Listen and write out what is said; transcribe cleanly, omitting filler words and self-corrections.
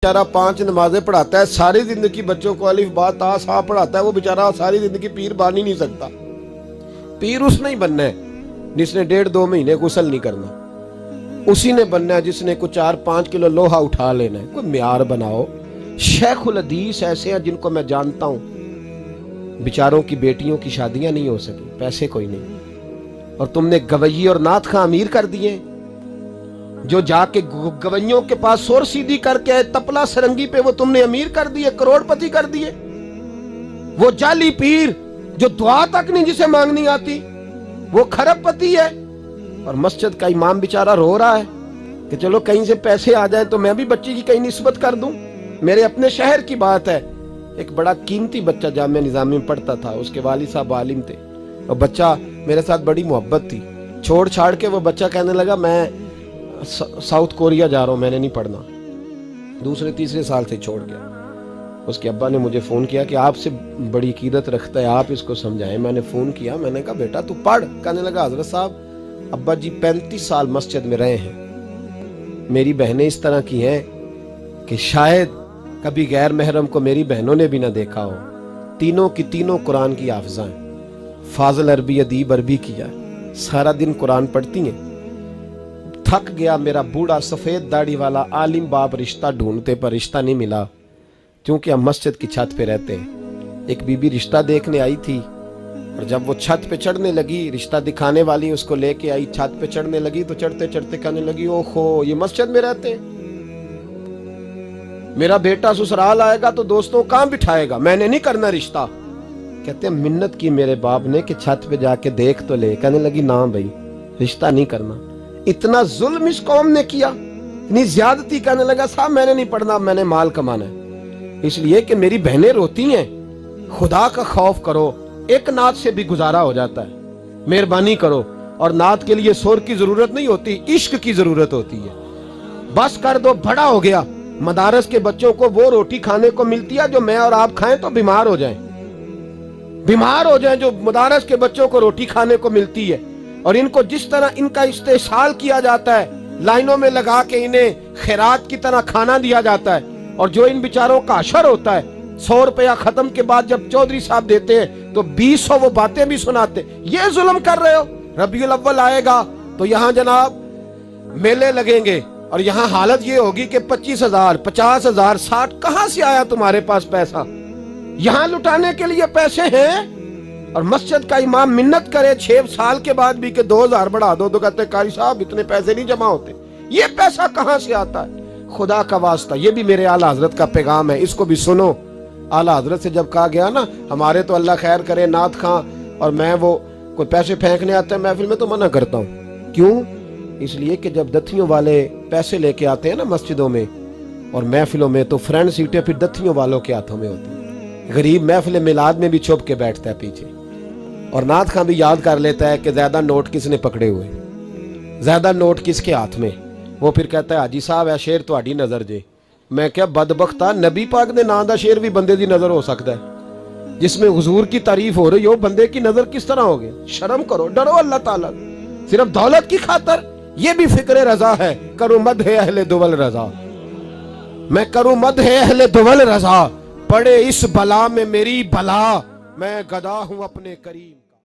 बेचारा 5 नमाजें पढ़ाता है, सारी जिंदगी बच्चों को अलिफ बा ता सा पढ़ाता है, वो बेचारा सारी जिंदगी पीर बन ही नहीं सकता। पीर उसने ही बनना है जिसने 1.5-2 महीने गुस्ल नहीं करना, उसी ने बनना है जिसने कुछ 4-5 किलो लोहा उठा लेना है। कोई म्यार बनाओ। शेखुल हदीस ऐसे हैं जिनको मैं जानता हूं, बेचारों की बेटियों की शादियां नहीं हो सकी, पैसे कोई नहीं, और तुमने गवैये और नाथ खां अमीर कर दिए। जो जाके गवैयों के पास सोर सीधी करके तपला सरंगी पे वो तुमने अमीर कर दिए, करोड़पति कर दिए। वो जाली पीर जो दुआ तक नहीं जिसे मांगनी आती, वो खरबपति है। और मस्जिद का इमाम बेचारा रो रहा है कि चलो कहीं से पैसे आ जाए तो मैं भी बच्ची की कहीं निस्बत कर दूं। मेरे अपने शहर की बात है, एक बड़ा कीमती बच्चा जामिया निजामी में पढ़ता था, उसके वालिद साहब आलिम थे, और बच्चा मेरे साथ बड़ी मोहब्बत थी। छोड़ छाड़ के वो बच्चा कहने लगा मैं साउथ कोरिया जा रहा हूं, मैंने नहीं पढ़ना। 2-3 साल से छोड़ गया। उसके अब्बा ने मुझे फोन किया कि आपसे बड़ी अकीदत रखता है, आप इसको समझाएं। मैंने फोन किया, मैंने कहा बेटा तू पढ़। कहने लगा हजरत साहब अब्बा जी 35 साल मस्जिद में रहे हैं, मेरी बहनें इस तरह की हैं कि शायद कभी गैर महरम को मेरी बहनों ने भी ना देखा हो। तीनों की तीनों कुरान की हाफिज़ा हैं, फाजिल अरबी अदीब अरबी किया, सारा दिन कुरान पढ़ती हैं। थक गया मेरा बूढ़ा सफेद दाढ़ी वाला आलिम बाप रिश्ता ढूंढते पर रिश्ता नहीं मिला, क्योंकि हम मस्जिद की छत पे रहते हैं। एक बीबी रिश्ता देखने आई थी, और जब वो छत पे चढ़ने लगी, रिश्ता दिखाने वाली उसको लेके आई, छत पे चढ़ने लगी तो चढ़ते चढ़ते कहने लगी ओहो ये मस्जिद में रहते हैं, मेरा बेटा ससुराल आएगा तो दोस्तों कहां बिठाएगा, मैंने नहीं करना रिश्ता। कहते हैं मिन्नत की मेरे बाप ने कि छत पे जाके देख तो ले। कहने लगी ना भाई रिश्ता नहीं करना। इतना जुल्म इस कौम ने किया, इतनी ज्यादती। कहने लगा साहब मैंने नहीं पढ़ना, मैंने माल कमाना है, इसलिए कि मेरी बहनें रोती हैं। खुदा का खौफ करो, एक नात से भी गुजारा हो जाता है, मेहरबानी करो। और नात के लिए शोर की जरूरत नहीं होती, इश्क की जरूरत होती है। बस कर दो, बड़ा हो गया। मदारस के बच्चों को वो रोटी खाने को मिलती है जो मैं और आप खाएं तो बीमार हो जाएं, बीमार हो जाएं, जो मदारस के बच्चों को रोटी खाने को मिलती है। और इनको जिस तरह इनका इस्तेसाल किया जाता है, लाइनों में लगा के इन्हें खैरात की तरह खाना दिया जाता है, और जो इन बेचारों का अशर होता है 100 रुपया खत्म के बाद जब चौधरी साहब देते हैं तो 200 वो बातें भी सुनाते। ये जुल्म कर रहे हो। रबीउल अव्वल आएगा तो यहाँ जनाब मेले लगेंगे, और यहाँ हालत ये होगी कि 25,000, 50,000, 60 कहां से आया तुम्हारे पास पैसा? यहाँ लुटाने के लिए पैसे हैं। और मस्जिद का इमाम मिन्नत करे 6 साल के बाद भी कि 2,000 बढ़ा दो, तो कहते कारी साहब इतने पैसे नहीं जमा होते। ये पैसा कहां से आता है? खुदा का वास्ता, ये भी मेरे आला हजरत का पैगाम है, इसको भी सुनो। आला हजरत से जब कहा गया ना, हमारे तो अल्लाह खैर करे नाथ खां और मैं वो कोई पैसे फेंकने आते हैं महफिल में तो मना करता हूँ। क्यों? इसलिए कि जब दत्थियों वाले पैसे लेके आते हैं ना मस्जिदों में और महफिलों में, तो फ्रंट सीटें फिर दत्थियों वालों के हाथों में होती है। गरीब महफिल मिलाद में भी छुप के बैठता है पीछे, और नाथ खां भी याद कर लेता है कि ज्यादा नोट किसने पकड़े हुए, ज्यादा नोट किसके हाथ में। वो फिर कहता है हाजी साहब है शेर तुहाडी नजर जे। मैं क्या बदबख्ता, नबी पाक दे नाम दा शेर भी बंदे दी नजर हो सकता है, जिसमें हुजूर की तारीफ हो रही हो, बंदे की नजर किस तरह हो गई? शर्म करो, डरो अल्लाह ताला। सिर्फ दौलत की खातर ये भी फिक्र रजा है, करूं मद है अहले दुवल रजा, मैं करूं मद है अहले दुवल रजा, पड़े इस बला में मेरी भला, मैं गदा हूं अपने करीम।